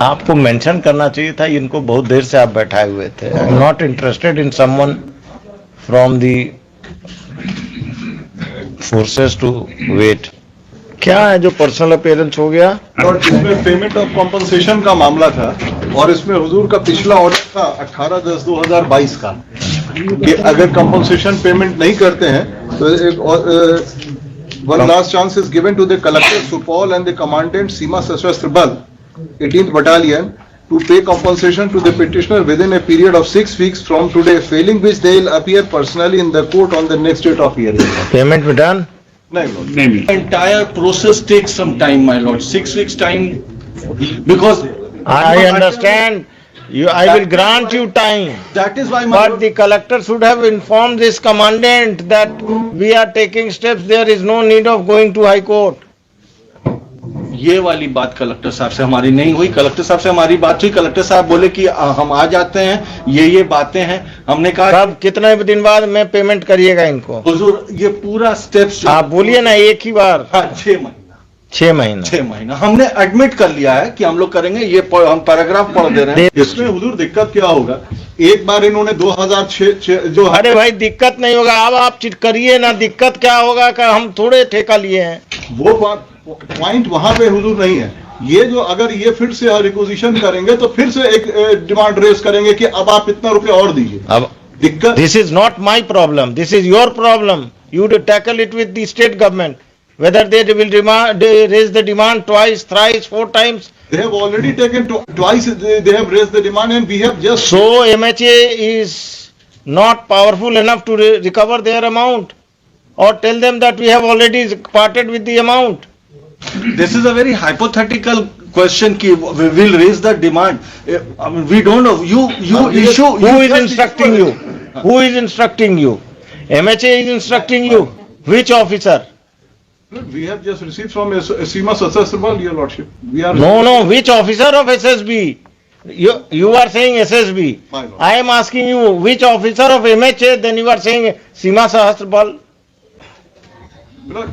आपको मेंशन करना चाहिए था, इनको बहुत देर से आप बैठाए हुए थे। I am not interested in someone from the forces to wait. क्या है जो पर्सनल अपीयरेंस हो गया? और इसमें पेमेंट ऑफ कॉम्पनसेशन का मामला था और इसमें हुजूर का पिछला ऑर्डर था 18/10/2022 का कि अगर कॉम्पनसेशन पेमेंट नहीं करते हैं तो एक one last chance is given to the collector Supaul and the commandant Seema Sashastra Bal 18th Battalion to pay compensation to the petitioner within a period of 6 weeks from today, failing which they will appear personally in the court on the next date of hearing. Payment be done? No, Lord. The entire process takes some time, my lord. 6 weeks time, because I understand. I will grant you time. That is why, my But lord, the collector should have informed this commandant that we are taking steps. There is no need of going to High Court. ये वाली बात collector साहब से हमारी नहीं हुई। Collector साहब से हमारी बात हुई, कलेक्टर साहब बोले कि हम आ जाते हैं, ये बातें हैं। हमने कहा कब कितने दिन बाद में पेमेंट करिएगा इनको? हुजूर ये पूरा स्टेप्स आप बोलिए ना एक ही बार। हाँ, 6 महीना। 6 महीना हमने एडमिट कर लिया है कि हम लोग करेंगे। ये हम पैराग्राफ पढ़ दे रहे हैं। इसमें हुजूर दिक्कत क्या होगा? एक बार इन्होंने 2006 जो अरे भाई दिक्कत नहीं होगा, अब आप करिए ना। दिक्कत क्या होगा कि हम थोड़े ठेका लिए हैं। वो पॉइंट वहां पे हुजूर नहीं है। ये जो अगर ये फिर से रिक्वेजिशन करेंगे तो फिर से एक डिमांड रेस करेंगे कि अब आप इतना रुपया और दीजिए। अब दिक्कत, this is not my problem, this is your problem. You to tackle it with the state government, whether they will raise the demand twice, thrice, 4 times. they have already taken twice. They have raised the demand and we have just. So MHA is not powerful enough to recover their amount, or tell them that we have already parted with the amount. This is a very hypothetical question कि we will raise the demand. I mean, we don't know. You issue. Who is instructing you? Who is instructing you? MHA is instructing you. Which officer? We have just received from Seema Sashastra Bal, your lordship. We are. No. Which officer of SSB? You are saying SSB. My lord. I am asking you which officer of MHA. Then you are saying Seema Sahastra Bal. Lord,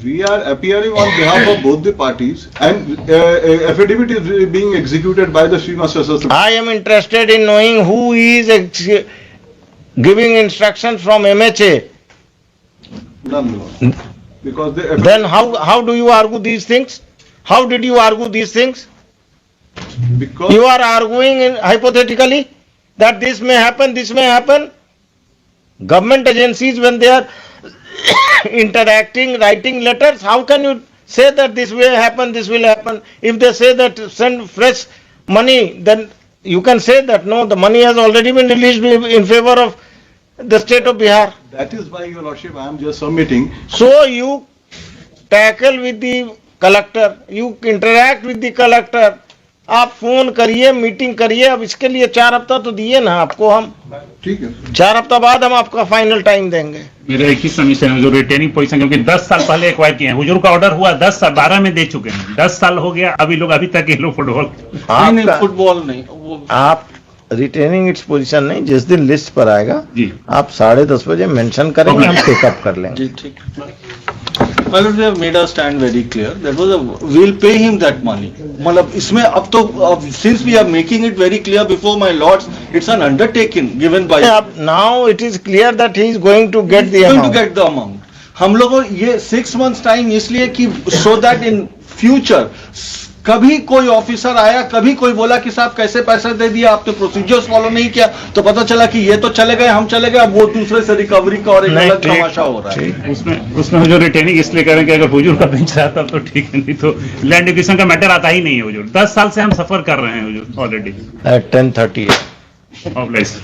we are appearing on behalf of both the parties, and affidavit is being executed by the Seema Sashastra. I am interested in knowing who is giving instructions from MHA. None, Lord. Because they. Then how do you argue these things? How did you argue these things? Because. You are arguing hypothetically that this may happen, this may happen. Government agencies, when they are interacting, writing letters, how can you say that this will happen, this will happen? If they say that send fresh money, then you can say that no, the money has already been released in favor of the state of Bihar. That is why, your lordship, I am just submitting. So you tackle with the collector, you interact with the collector. आप phone करिए, meeting करिए। अब इसके लिए 4 हफ्ता तो दिए ना आपको हम। ठीक है। 4 हफ्ता बाद हम आपका फाइनल टाइम देंगे। मेरा एक ही सबमिशन है, जो रिटेनिंग पोजीशन, क्योंकि 10 साल पहले एक्वायर किए हैं। हुजूर का ऑर्डर हुआ 10 साल 12 में दे चुके हैं। 10 साल हो गया, अभी तक ये लोग फुटबॉल नहीं, फुटबॉल नहीं। आप रिटेनिंग इट्स पोजीशन नहीं, जिस दिन लिस्ट पर आएगा जी, आप 10:30 बजे मेंशन करेंगे, हम टेकअप कर लेंगे। जी ठीक। My lord, they have made us stand very clear. That was we'll pay him that money. मतलब इसमें अब तो since we are making it very clear before my lords, it's an undertaking given by. Now it is clear that he is going to get the amount. Going to get the amount. हम लोगों ये 6 months time इसलिए कि so that in future कभी कोई officer आया, कभी कोई बोला कि साहब कैसे पैसा दे दिया, आपने प्रोसीजर्स फॉलो नहीं किया, तो पता चला कि ये तो चले गए, हम चले गए, अब वो दूसरे से रिकवरी का और एक अलग तमाशा हो रहा है। उसमें जो रिटेनिंग इसलिए करें कि अगर हुजूर का बेंच रहता तो ठीक है, नहीं तो लैंड एक्विजिशन का मैटर आता ही नहीं है। हुजूर 10 साल से हम सफर कर रहे हैं हुजूर ऑलरेडी। At 10:30. Of licence